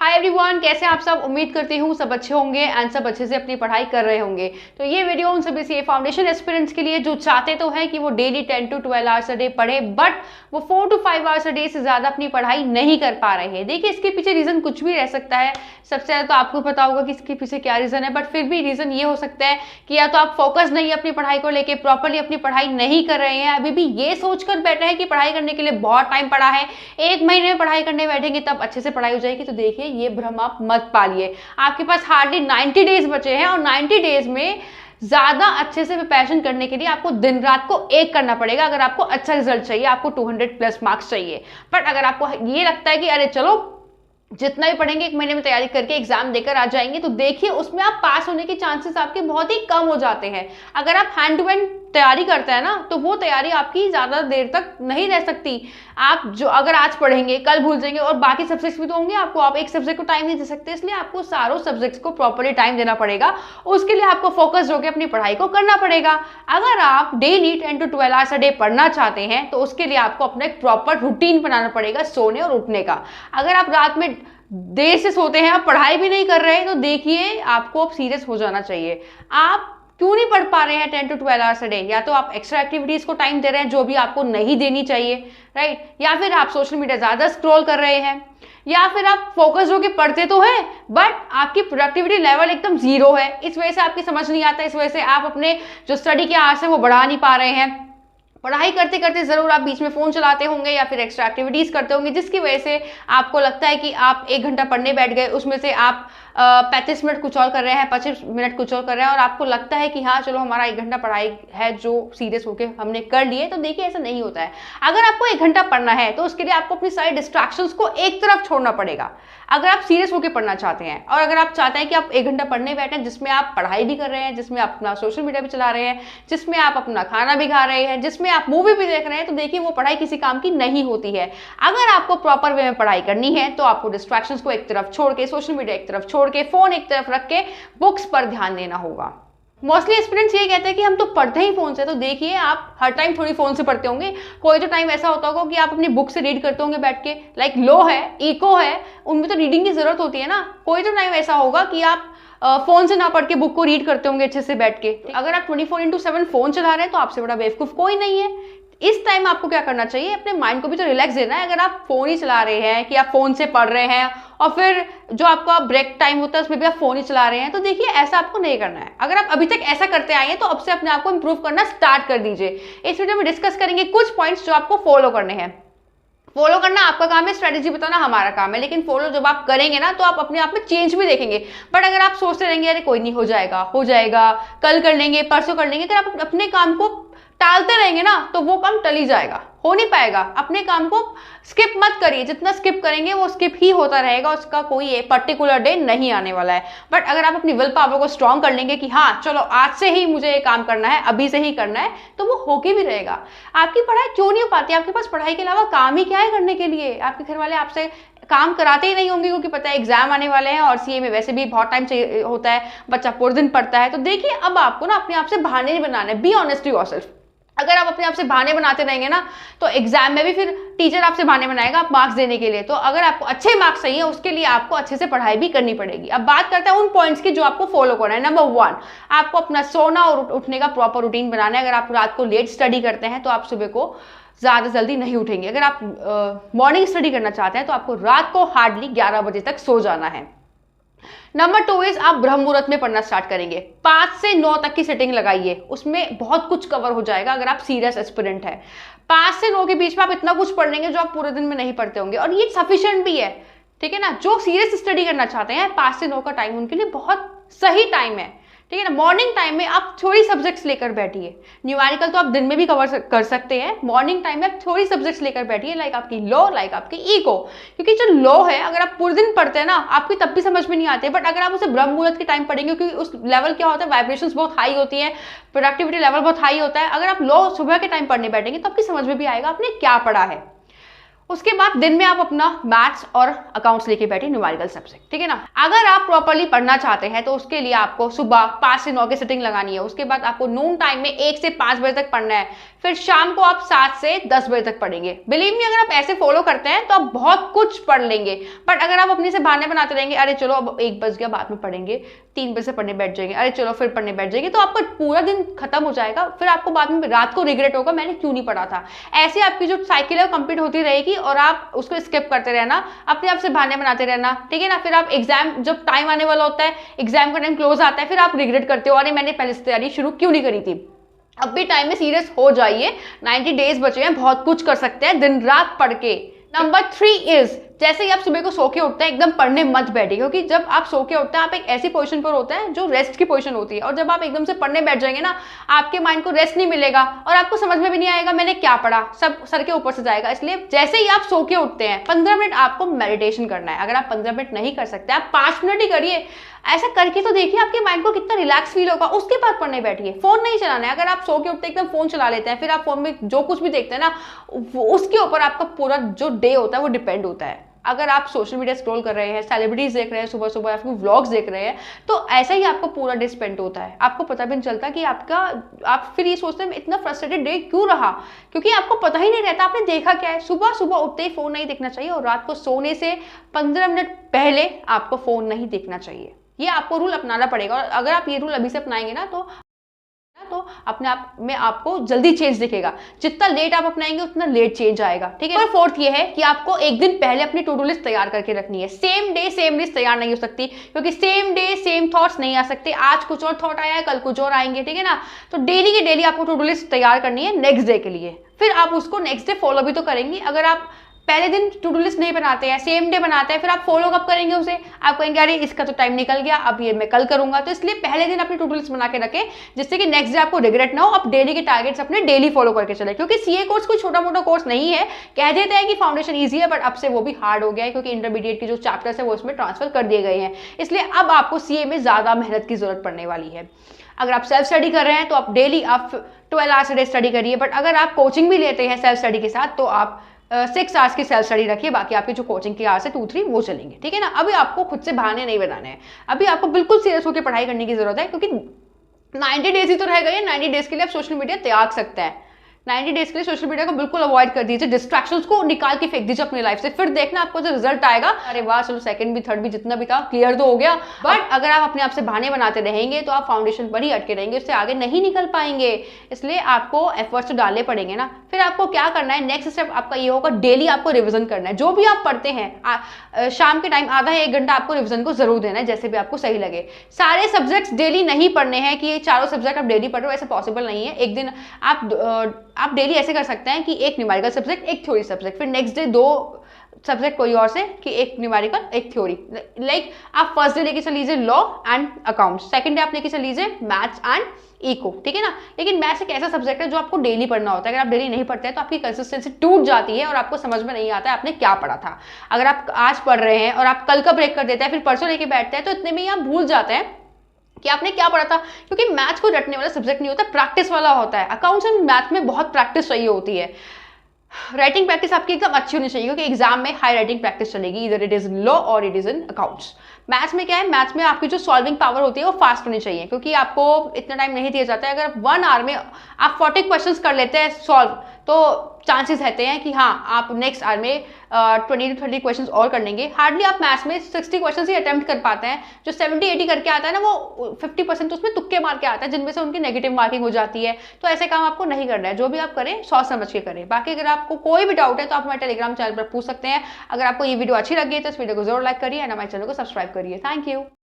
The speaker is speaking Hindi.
हाय एवरीवन, कैसे आप सब। उम्मीद करती हूँ सब अच्छे होंगे एंड सब अच्छे से अपनी पढ़ाई कर रहे होंगे। तो ये वीडियो उन सभी से फाउंडेशन एस्पिरेंट्स के लिए जो चाहते तो हैं कि वो daily 10 to 12 hours a day पढ़े, बट वो 4 to 5 आवर्स अ डे से ज़्यादा अपनी पढ़ाई नहीं कर पा रहे हैं। देखिए, इसके पीछे रीज़न कुछ भी रह सकता है। सबसे ज़्यादा तो आपको पता होगा कि इसके पीछे क्या रीज़न है, बट फिर भी रीज़न ये हो सकता है कि या तो आप फोकस नहीं अपनी पढ़ाई को लेकर, प्रॉपरली अपनी पढ़ाई नहीं कर रहे हैं, अभी भी ये सोचकर बैठे हैं कि पढ़ाई करने के लिए बहुत टाइम पड़ा है, 1 महीने में पढ़ाई करने बैठेंगे तब अच्छे से पढ़ाई हो जाएगी। तो देखिए, ये भ्रम आप मत पालिए। आपके पास हार्डली 90 डेज बचे हैं और 90 डेज में ज्यादा अच्छे से प्रिपरेशन करने के लिए आपको दिन रात को एक करना पड़ेगा। अगर आपको अच्छा रिजल्ट चाहिए, आपको 200+ मार्क्स चाहिए। बट अगर आपको ये लगता है कि अरे चलो जितना भी पढ़ेंगे 1 महीने में तैयारी करके एग्जाम देकर आ जाएंगे, तो देखिए उसमें आप पास होने के चांसेस आपके बहुत ही कम हो जाते हैं। अगर आप हैंड टू हैंड तैयारी करते हैं ना, तो वो तैयारी आपकी ज्यादा देर तक नहीं रह सकती। आप जो अगर आज पढ़ेंगे कल भूल जाएंगे, और बाकी सब्जेक्ट्स भी तो होंगे आपको, आप एक सब्जेक्ट को टाइम नहीं दे सकते। इसलिए आपको सारों सब्जेक्ट्स को प्रॉपरली टाइम देना पड़ेगा। उसके लिए आपको फोकस होकर अपनी पढ़ाई को करना पड़ेगा। अगर आप daily 10 to 12 hours a day पढ़ना चाहते हैं, तो उसके लिए आपको अपना एक प्रॉपर रूटीन बनाना पड़ेगा सोने और उठने का। अगर आप रात में देर से सोते हैं, आप पढ़ाई भी नहीं कर रहे हैं, तो देखिए आपको अब सीरियस हो जाना चाहिए। आप क्यों नहीं पढ़ पा रहे हैं 10 to 12 आवर्स अ डे? या तो आप एक्स्ट्रा एक्टिविटीज को टाइम दे रहे हैं जो भी आपको नहीं देनी चाहिए, राइट? या फिर आप सोशल मीडिया ज्यादा स्क्रॉल कर रहे हैं, या फिर आप फोकस होकर पढ़ते तो हैं बट आपकी प्रोडक्टिविटी लेवल एकदम जीरो है। इस वजह से आपकी समझ नहीं आता, इस वजह से आप अपने जो स्टडी के आवर्स हैं वो बढ़ा नहीं पा रहे हैं। पढ़ाई करते करते जरूर आप बीच में फोन चलाते होंगे या फिर एक्स्ट्रा एक्टिविटीज करते होंगे, जिसकी वजह से आपको लगता है कि आप 1 घंटा पढ़ने बैठ गए, उसमें से आप 35 मिनट कुछ और कर रहे हैं, 25 मिनट कुछ और कर रहे हैं, और आपको लगता है कि हाँ चलो हमारा 1 घंटा पढ़ाई है जो सीरियस होकर हमने कर लिए। तो देखिए, ऐसा नहीं होता है। अगर आपको 1 घंटा पढ़ना है तो उसके लिए आपको अपनी सारी डिस्ट्रैक्शंस को एक तरफ छोड़ना पड़ेगा, अगर आप सीरियस होकर पढ़ना चाहते हैं। और अगर आप चाहते हैं कि आप 1 घंटा पढ़ने बैठे जिसमें आप पढ़ाई भी कर रहे हैं, जिसमें आप अपना सोशल मीडिया भी चला रहे हैं, जिसमें आप अपना खाना भी खा रहे हैं, जिसमें आप मूवी भी देख रहे हैं, तो देखिए वो पढ़ाई किसी काम की नहीं होती है। अगर आपको प्रॉपर वे में पढ़ाई करनी है तो आपको डिस्ट्रैक्शंस को एक तरफ छोड़ के, सोशल मीडिया एक तरफ छोड़ के, फोन एक तरफ रख के बुक्स पर ध्यान देना होगा। मोस्टली स्टूडेंट्स ये कहते हैं कि हम तो पढ़ते ही फोन से। तो देखिए, आप हर टाइम थोड़ी फोन से पढ़ते होंगे, कोई तो टाइम ऐसा होता होगा कि आप अपनी बुक से रीड करते होंगे बैठ के। लाइक लो है, इको है, उनमें तो रीडिंग की जरूरत होती है ना। कोई तो टाइम ऐसा होगा कि आप फोन से ना पढ़ के बुक को रीड करते होंगे अच्छे से बैठ के। अगर आप 24/7 फोन चला रहे हैं तो आपसे बड़ा बेवकूफ कोई नहीं है। इस टाइम आपको क्या करना चाहिए, अपने माइंड को भी तो रिलैक्स देना है। अगर आप फोन ही चला रहे हैं, कि आप फोन से पढ़ रहे हैं और फिर जो आपका ब्रेक टाइम होता है उसमें भी आप फोन ही चला रहे हैं, तो देखिए ऐसा आपको नहीं करना है। अगर आप अभी तक ऐसा करते आए हैं तो अब से अपने आप को इंप्रूव करना स्टार्ट कर दीजिए। इस वीडियो में डिस्कस करेंगे कुछ पॉइंट्स जो आपको फॉलो करने हैं। फॉलो करना आपका काम है, स्ट्रेटेजी बताना हमारा काम है, लेकिन फॉलो जब आप करेंगे ना तो आप अपने आप में चेंज भी देखेंगे। बट अगर आप सोचते रहेंगे अरे कोई नहीं, हो जाएगा, कल कर लेंगे, परसों कर लेंगे, अगर आप अपने काम को टालते रहेंगे ना तो वो काम टल ही जाएगा, हो नहीं पाएगा। अपने काम को स्किप मत करिए, जितना स्किप करेंगे वो स्किप ही होता रहेगा, उसका कोई पर्टिकुलर डे नहीं आने वाला है। बट अगर आप अपनी विल पावर को स्ट्रॉन्ग कर लेंगे कि हाँ चलो आज से ही मुझे ये काम करना है, अभी से ही करना है, तो वो होके भी रहेगा। आपकी पढ़ाई क्यों नहीं हो पाती? आपके पास पढ़ाई के अलावा काम ही क्या है करने के लिए? आपके घर वाले आपसे काम कराते ही नहीं होंगे, क्योंकि पता है एग्जाम आने वाले हैं और सीए में वैसे भी बहुत टाइम चाहिए होता है, बच्चा पूरे दिन पढ़ता है। तो देखिए, अब आपको ना अपने आप से बहाने नहीं बनाने, बी ऑनेस्ट टू योरसेल्फ। अगर आप अपने आप से बहाने बनाते रहेंगे ना तो एग्जाम में भी फिर टीचर आपसे बहाने बनाएगा आप मार्क्स देने के लिए। तो अगर आपको अच्छे मार्क्स चाहिए, उसके लिए आपको अच्छे से पढ़ाई भी करनी पड़ेगी। अब बात करते हैं उन पॉइंट्स की जो आपको फॉलो करना है। नंबर 1, आपको अपना सोना और उठने का प्रॉपर रूटीन बनाना है। अगर आप रात को लेट स्टडी करते हैं तो आप सुबह को ज्यादा जल्दी नहीं उठेंगे। अगर आप मॉर्निंग स्टडी करना चाहते हैं तो आपको रात को हार्डली 11 बजे तक सो जाना है। नंबर 2 इज आप ब्रह्म मुहूर्त में पढ़ना स्टार्ट करेंगे। 5 से 9 तक की सेटिंग लगाइए, उसमें बहुत कुछ कवर हो जाएगा। अगर आप सीरियस एस्पिरेंट है, 5 से 9 के बीच में आप इतना कुछ पढ़ लेंगे जो आप पूरे दिन में नहीं पढ़ते होंगे, और ये सफिशिएंट भी है, ठीक है ना। जो सीरियस स्टडी करना चाहते हैं 5 से 9 का टाइम उनके लिए बहुत सही टाइम है, ठीक है ना। मॉर्निंग टाइम में आप थोड़ी सब्जेक्ट्स लेकर बैठिए। न्यूमेरिकल तो आप दिन में भी कवर कर सकते हैं, मॉर्निंग टाइम में आप थोड़ी सब्जेक्ट्स लेकर बैठिए, लाइक आपकी लॉ, लाइक आपकी इको। क्योंकि जो लॉ है अगर आप पूरे दिन पढ़ते हैं ना, आपकी तब भी समझ में नहीं आती है, बट अगर आप उसे ब्रह्म मुहूर्त के टाइम पढ़ेंगे, क्योंकि उस लेवल क्या होता है, वाइब्रेशंस बहुत हाई होती है, प्रोडक्टिविटी लेवल बहुत हाई होता है। अगर आप लॉ सुबह के टाइम पढ़ने बैठेंगे तो आपकी समझ में भी आएगा आपने क्या पढ़ा है। उसके बाद दिन में आप अपना मैथ्स और अकाउंट्स लेके बैठे न्यूमेरिकल सब्जेक्ट, ठीक है ना। अगर आप प्रॉपर्ली पढ़ना चाहते हैं तो उसके लिए आपको सुबह 5 से 9 की सिटिंग लगानी है। उसके बाद आपको नून टाइम में 1 से 5 बजे तक पढ़ना है। फिर शाम को आप 7 से 10 बजे तक पढ़ेंगे। बिलीव मी, अगर आप ऐसे फॉलो करते हैं तो आप बहुत कुछ पढ़ लेंगे। बट अगर आप अपने से बहाने बनाते रहेंगे, अरे चलो अब 1 बज गया बाद में पढ़ेंगे, 3 बजे से पढ़ने बैठ जाएंगे, अरे चलो फिर पढ़ने बैठ जाएंगे, तो आपका पूरा दिन खत्म हो जाएगा। फिर आपको बाद में रात को रिग्रेट होगा मैंने क्यों नहीं पढ़ा था। ऐसे आपकी जो साइकिल है वो कंप्लीट होती रहेगी और आप उसको स्किप करते रहना, अपने आप से बहाने बनाते रहना, ठीक है ना। फिर आप एग्जाम जब टाइम आने वाला होता है, एग्जाम का टाइम क्लोज आता है, फिर आप रिग्रेट करते हो, अरे मैंने पहले से तैयारी शुरू क्यों नहीं करी थी। अब भी टाइम में सीरियस हो जाइए, 90 डेज बचे हैं, बहुत कुछ कर सकते हैं दिन रात पढ़ के। नंबर 3 इज, जैसे ही आप सुबह को सो के उठते हैं एकदम पढ़ने मत बैठिए, क्योंकि जब आप सो के उठते हैं आप एक ऐसी पोजीशन पर होते हैं जो रेस्ट की पोजीशन होती है, और जब आप एकदम से पढ़ने बैठ जाएंगे ना, आपके माइंड को रेस्ट नहीं मिलेगा और आपको समझ में भी नहीं आएगा मैंने क्या पढ़ा, सब सर के ऊपर से जाएगा। इसलिए जैसे ही आप सो के उठते हैं 15 मिनट आपको मेडिटेशन करना है। अगर आप 15 मिनट नहीं कर सकते, आप 5 मिनट ही करिए। ऐसा करके तो देखिए आपके माइंड को कितना रिलैक्स फील होगा। उसके बाद पढ़ने बैठिए। फोन नहीं चलाना है। अगर आप सो के उठते एकदम फोन चला लेते हैं, फिर आप फोन में जो कुछ भी देखते हैं ना, उसके ऊपर आपका पूरा जो डे होता है वो डिपेंड होता है। अगर आप सोशल मीडिया स्क्रॉल कर रहे हैं, सेलिब्रिटीज देख रहे हैं, सुबह सुबह आपको व्लॉग्स देख रहे हैं, तो ऐसा ही आपको पूरा डे स्पेंड होता है। आपको पता भी नहीं चलता कि आप फिर ये सोचते हैं इतना फ्रस्ट्रेटेड डे क्यों रहा, क्योंकि आपको पता ही नहीं रहता आपने देखा क्या है। सुबह सुबह उठते ही फोन नहीं देखना चाहिए और रात को सोने से 15 मिनट पहले आपको फोन नहीं देखना चाहिए। ये आपको रूल अपनाना पड़ेगा, और अगर आप ये रूल अभी से अपनाएंगे ना तो अपने आप में आपको जल्दी चेंज दिखेगा। जितना लेट आप अपनाएंगे उतना लेट चेंज आएगा, ठीक है। और फोर्थ ये है कि आपको एक दिन पहले अपनी टू डू लिस्ट तैयार करके रखनी है। सेम डे सेम लिस्ट तैयार नहीं हो सकती, क्योंकि सेम डे सेम थॉट्स नहीं आ सकते। आज कुछ और थॉट आया है, कल कुछ और आएंगे, ठीक है ना। तो डेली की डेली आपको टू डू लिस्ट तैयार करनी है नेक्स्ट डे के लिए। फिर आप उसको नेक्स्ट डे फॉलो भी तो करेंगे। अगर आप पहले दिन टू डू लिस्ट नहीं बनाते हैं, सेम डे बनाते हैं, फिर आप फॉलो कब करेंगे उसे। आप कहेंगे अरे इसका तो टाइम निकल गया, अब ये मैं कल करूंगा। तो इसलिए पहले दिन अपनी टू डू लिस्ट बना के रखें, जिससे कि नेक्स्ट डे आपको रिग्रेट ना हो। आप डेली के टारगेट्स अपने डेली फॉलो करके चले, क्योंकि सीए कोर्स कोई छोटा मोटा कोर्स नहीं है। कह देते हैं कि फाउंडेशन ईजी है, बट अब से वो भी हार्ड हो गया है, क्योंकि इंटरमीडिएट के जो चैप्टर्स है वो इसमें ट्रांसफर कर दिए गए हैं। इसलिए अब आपको सीए में ज्यादा मेहनत की जरूरत पड़ने वाली है। अगर आप सेल्फ स्टडी कर रहे हैं तो आप daily 12 hours a day study करिए। बट अगर आप कोचिंग भी लेते हैं सेल्फ स्टडी के साथ, तो आप 6 आवर्स की सेल्फ स्टडी रखिए। बाकी आपकी जो कोचिंग की आवर्स है 2-3 वो चलेंगे, ठीक है ना। अभी आपको खुद से बहाने नहीं बनाने हैं, अभी आपको बिल्कुल सीरियस होकर पढ़ाई करने की जरूरत है, क्योंकि 90 डेज ही तो रह गए हैं। 90 डेज के लिए आप सोशल मीडिया त्याग सकते हैं। 90 डेज के लिए सोशल मीडिया को बिल्कुल अवॉइड कर दीजिए, डिस्ट्रैक्शंस को निकाल के फेंक दीजिए अपनी लाइफ से। फिर देखना आपको जो रिजल्ट आएगा, अरे वाह चलो सेकंड भी थर्ड भी जितना भी था क्लियर तो हो गया। बट अगर आप अपने आप से बहाने बनाते रहेंगे तो आप फाउंडेशन पर ही अटके रहेंगे, उससे आगे नहीं निकल पाएंगे। इसलिए आपको एफर्ट्स तो डालने पड़ेंगे ना। फिर आपको क्या करना है, नेक्स्ट स्टेप आपका ये होगा, डेली आपको रिविजन करना है। जो भी आप पढ़ते हैं शाम के टाइम आधा या 1 घंटा आपको रिविजन को जरूर देना है, जैसे भी आपको सही लगे। सारे सब्जेक्ट्स डेली नहीं पढ़ने हैं कि ये चारों सब्जेक्ट आप डेली पढ़ रहे हो, ऐसे पॉसिबल नहीं है। एक दिन आप डेली ऐसे कर सकते हैं कि एक न्यूमेरिकल सब्जेक्ट, एक थ्योरी सब्जेक्ट, फिर नेक्स्ट डे 2 सब्जेक्ट कोई और से, कि एक न्यूमेरिकल एक थ्योरी। लाइक आप फर्स्ट डे लेके चल लीजिए law and accounts, second day आप लेके चल लीजिए मैथ्स एंड इको, ठीक है ना। लेकिन मैथ्स एक ऐसा सब्जेक्ट है जो आपको डेली पढ़ना होता है। अगर आप डेली नहीं पढ़ते हैं तो आपकी कंसिस्टेंसी टूट जाती है और आपको समझ में नहीं आता है आपने क्या पढ़ा था। अगर आप आज पढ़ रहे हैं और आप कल का ब्रेक कर देते हैं, फिर परसों लेके बैठते हैं, तो इतने में ही आप भूल जाते हैं कि आपने क्या पढ़ा था। क्योंकि मैथ्स को रटने वाला सब्जेक्ट नहीं होता, प्रैक्टिस वाला होता है। अकाउंट्स एंड मैथ में बहुत प्रैक्टिस चाहिए होती है। राइटिंग प्रैक्टिस आपकी एकदम अच्छी होनी चाहिए, क्योंकि एग्जाम में हाई राइटिंग प्रैक्टिस चलेगी, इधर इट इज लॉ और it is in accounts. Maths में क्या है, मैथ्स में आपकी जो सॉल्विंग पावर होती है वो फास्ट होनी चाहिए, क्योंकि आपको इतना टाइम नहीं दिया जाता है। अगर 1 आवर में आप 40 क्वेश्चंस कर लेते हैं सॉल्व, तो चांसेस रहते हैं कि हाँ आप नेक्स्ट आवर में 20 to 30 क्वेश्चंस और कर लेंगे। हार्डली आप मैथ्स में 60 क्वेश्चंस ही अटेम्प्ट कर पाते हैं। जो 70-80 करके आता है ना, वो 50% तो उसमें तुक्के मार के आता है, जिनमें से उनकी नेगेटिव मार्किंग हो जाती है। तो ऐसे काम आपको नहीं करना है। जो भी आप करें सोच समझ के करें। बाकी अगर आपको कोई भी डाउट है तो आप हमारे टेलीग्राम चैनल पर पूछ सकते हैं। अगर आपको ये वीडियो अच्छी लगी है तो इस वीडियो को जरूर लाइक करिए एंड हमारे चैनल को सब्सक्राइब करिए। Thank you.